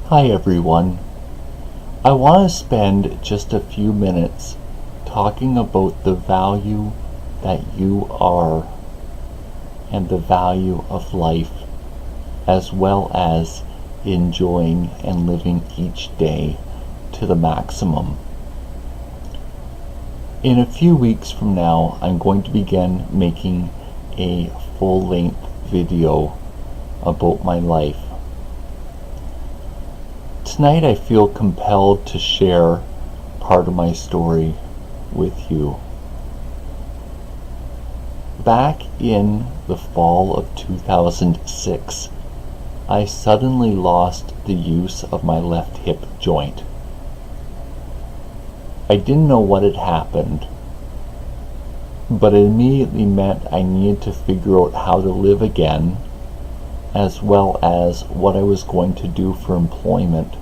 Hi everyone. I want to spend just a few minutes talking about the value that you are and the value of life, as well as enjoying and living each day to the maximum. In a few weeks from now, I'm going to begin making a full-length video about my life. Tonight I feel compelled to share part of my story with you. Back in the fall of 2006, I suddenly lost the use of my left hip joint. I didn't know what had happened, but it immediately meant I needed to figure out how to live again, as well as what I was going to do for employment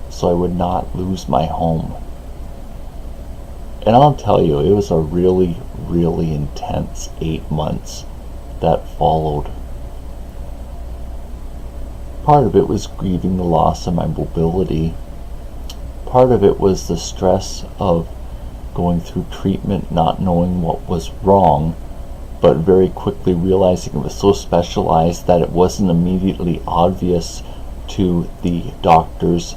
so I would not lose my home. And I'll tell you, it was a really, really intense 8 months that followed. Part of it was grieving the loss of my mobility. Part of it was the stress of going through treatment, not knowing what was wrong, but very quickly realizing it was so specialized that it wasn't immediately obvious to the doctors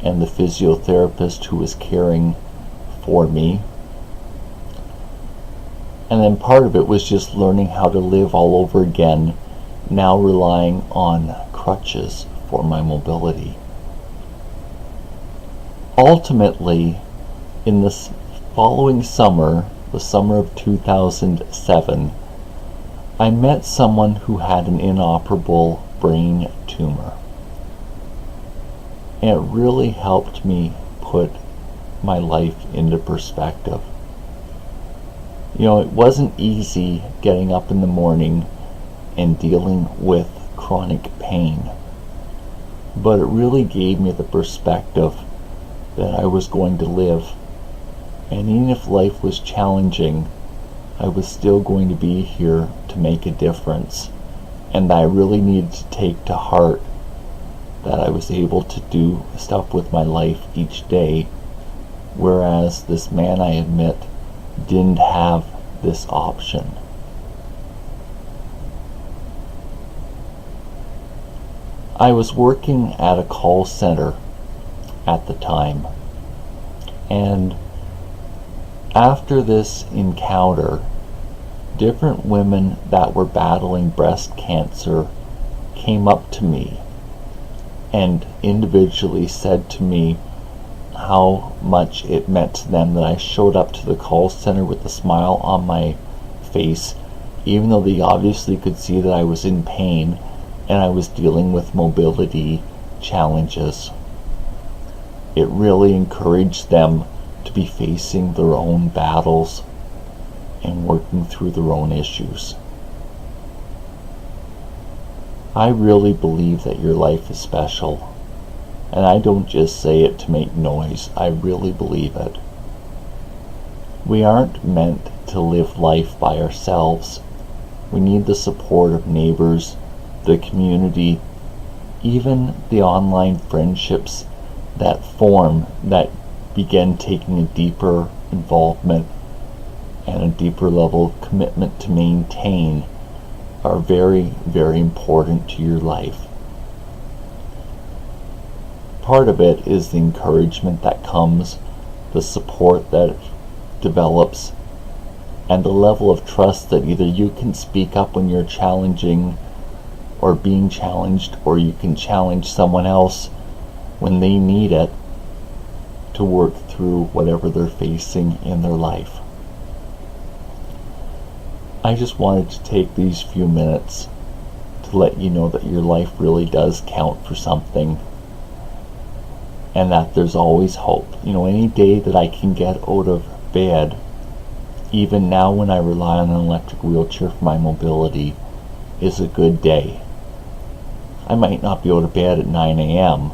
and the physiotherapist who was caring for me. And then part of it was just learning how to live all over again, now relying on crutches for my mobility. Ultimately, in this following summer, the summer of 2007, I met someone who had an inoperable brain tumor. And it really helped me put my life into perspective. You know, it wasn't easy getting up in the morning and dealing with chronic pain, but it really gave me the perspective that I was going to live. And even if life was challenging, I was still going to be here to make a difference. And I really needed to take to heart that I was able to do stuff with my life each day, whereas this man, I admit, didn't have this option. I was working at a call center at the time, and after this encounter, different women that were battling breast cancer came up to me and individually said to me how much it meant to them that I showed up to the call center with a smile on my face, even though they obviously could see that I was in pain and I was dealing with mobility challenges. It really encouraged them to be facing their own battles and working through their own issues. I really believe that your life is special, and I don't just say it to make noise. I really believe it. We aren't meant to live life by ourselves. We need the support of neighbors, the community, even the online friendships that form, that begin taking a deeper involvement and a deeper level of commitment to maintain, are very, very important to your life. Part of it is the encouragement that comes, the support that develops, and the level of trust that either you can speak up when you're challenging or being challenged, or you can challenge someone else when they need it to work through whatever they're facing in their life. I just wanted to take these few minutes to let you know that your life really does count for something, and that there's always hope. You know, any day that I can get out of bed, even now when I rely on an electric wheelchair for my mobility, is a good day. I might not be able to bed at 9 a.m.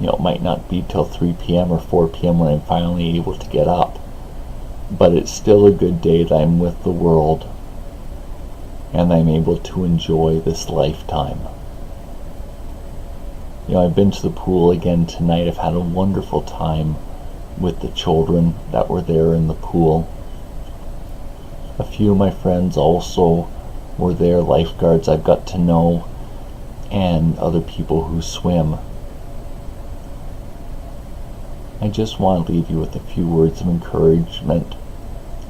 You know, it might not be till 3 p.m. or 4 p.m. when I'm finally able to get up. But it's still a good day that I'm with the world and I'm able to enjoy this lifetime. I've been to the pool again tonight. I've had a wonderful time with the children that were there in the pool. A few of my friends also were there, lifeguards I've got to know, and other people who swim. I just want to leave you with a few words of encouragement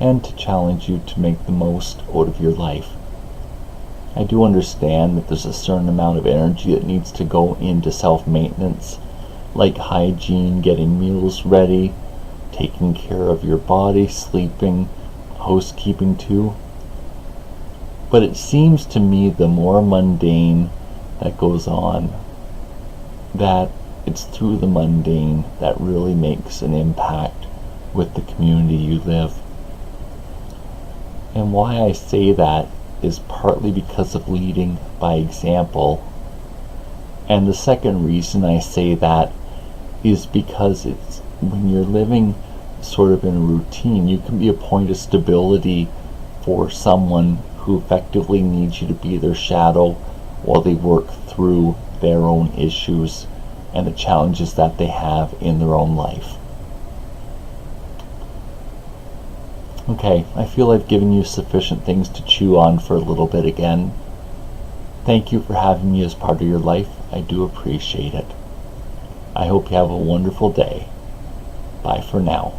and to challenge you to make the most out of your life. I do understand that there's a certain amount of energy that needs to go into self-maintenance, like hygiene, getting meals ready, taking care of your body, sleeping, housekeeping too. But it seems to me the more mundane that goes on, that it's through the mundane that really makes an impact with the community you live. And why I say that is partly because of leading by example. And the second reason I say that is because it's when you're living sort of in a routine, you can be a point of stability for someone who effectively needs you to be their shadow while they work through their own issues and the challenges that they have in their own life. Okay, I feel I've given you sufficient things to chew on for a little bit again. Thank you for having me as part of your life. I do appreciate it. I hope you have a wonderful day. Bye for now.